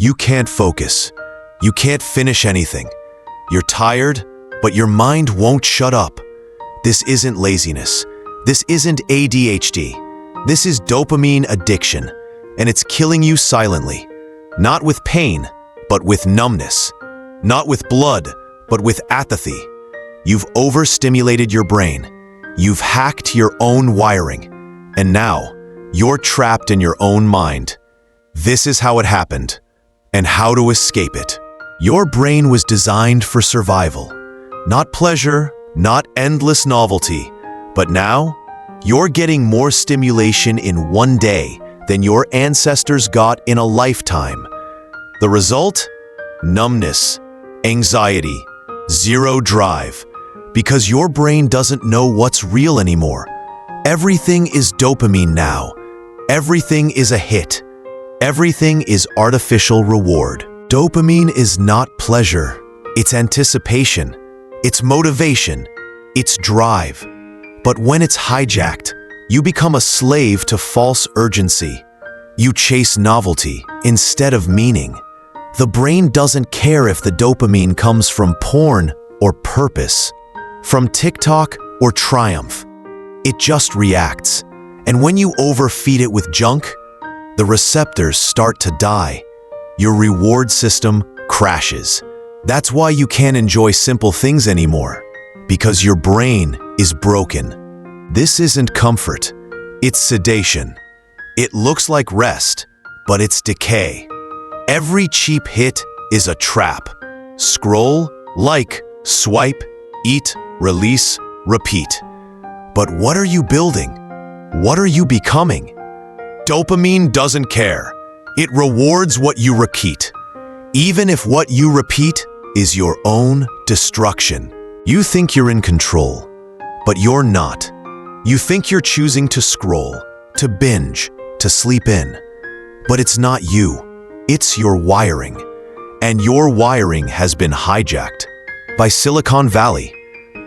You can't focus. You can't finish anything. You're tired, but your mind won't shut up. This isn't laziness. This isn't ADHD. This is dopamine addiction, and it's killing you silently. Not with pain, but with numbness. Not with blood, but with apathy. You've overstimulated your brain. You've hacked your own wiring. And now, you're trapped in your own mind. This is how it happened, and how to escape it. Your brain was designed for survival, not pleasure, not endless novelty. But now, you're getting more stimulation in one day than your ancestors got in a lifetime. The result? Numbness, anxiety, zero drive, because your brain doesn't know what's real anymore. Everything is dopamine now. Everything is a hit. Everything is artificial reward. Dopamine is not pleasure. It's anticipation. It's motivation. It's drive. But when it's hijacked, you become a slave to false urgency. You chase novelty instead of meaning. The brain doesn't care if the dopamine comes from porn or purpose, from TikTok or triumph. It just reacts. And when you overfeed it with junk, the receptors start to die. Your reward system crashes. That's why you can't enjoy simple things anymore, because your brain is broken. This isn't comfort, it's sedation. It looks like rest, but it's decay. Every cheap hit is a trap. Scroll, like, swipe, eat, release, repeat. But what are you building? What are you becoming? Dopamine doesn't care. It rewards what you repeat, even if what you repeat is your own destruction. You think you're in control, but you're not. You think you're choosing to scroll, to binge, to sleep in. But it's not you. It's your wiring. And your wiring has been hijacked by Silicon Valley,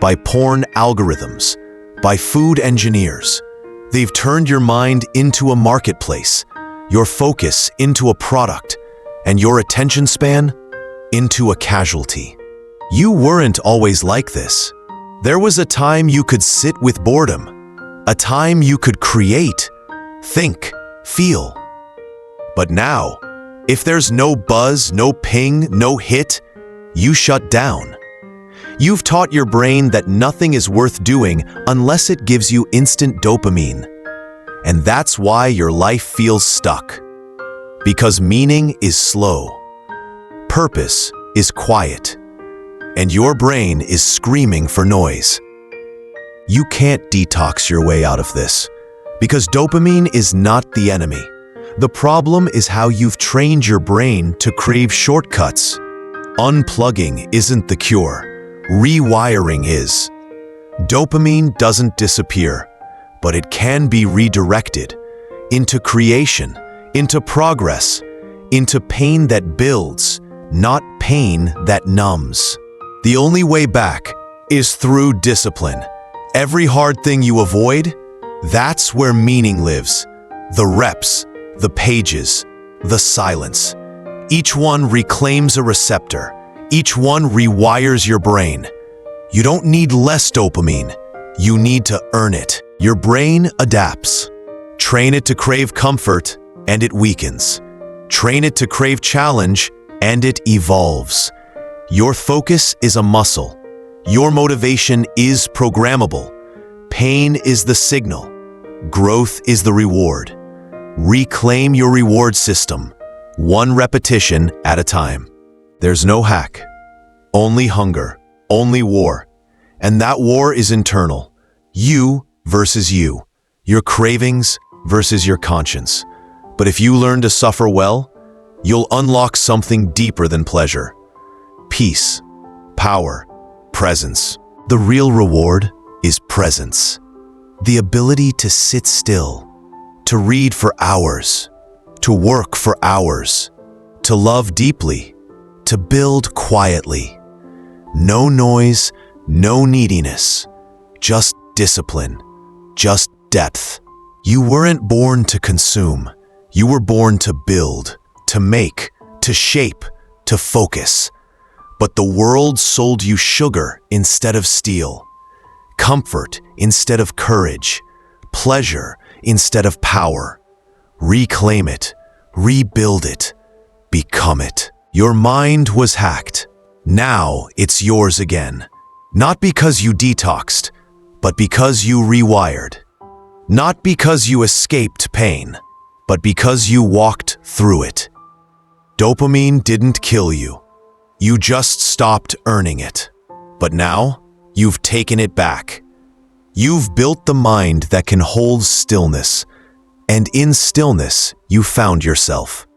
by porn algorithms, by food engineers. They've turned your mind into a marketplace, your focus into a product, and your attention span into a casualty. You weren't always like this. There was a time you could sit with boredom, a time you could create, think, feel. But now, if there's no buzz, no ping, no hit, you shut down. You've taught your brain that nothing is worth doing unless it gives you instant dopamine. And that's why your life feels stuck. Because meaning is slow. Purpose is quiet. And your brain is screaming for noise. You can't detox your way out of this, because dopamine is not the enemy. The problem is how you've trained your brain to crave shortcuts. Unplugging isn't the cure. Rewiring is. Dopamine doesn't disappear, but it can be redirected into creation, into progress, into pain that builds, not pain that numbs. The only way back is through discipline. Every hard thing you avoid, that's where meaning lives. The reps, the pages, the silence. Each one reclaims a receptor. Each one rewires your brain. You don't need less dopamine. You need to earn it. Your brain adapts. Train it to crave comfort, and it weakens. Train it to crave challenge, and it evolves. Your focus is a muscle. Your motivation is programmable. Pain is the signal. Growth is the reward. Reclaim your reward system, one repetition at a time. There's no hack, only hunger, only war. And that war is internal. You versus you. Your cravings versus your conscience. But if you learn to suffer well, you'll unlock something deeper than pleasure. Peace, power, presence. The real reward is presence. The ability to sit still, to read for hours, to work for hours, to love deeply, to build quietly. No noise, no neediness, just discipline, just depth. You weren't born to consume. You were born to build, to make, to shape, to focus. But the world sold you sugar instead of steel, comfort instead of courage, pleasure instead of power. Reclaim it, rebuild it, become it. Your mind was hacked. Now it's yours again. Not because you detoxed, but because you rewired. Not because you escaped pain, but because you walked through it. Dopamine didn't kill you. You just stopped earning it. But now, you've taken it back. You've built the mind that can hold stillness, and in stillness, you found yourself.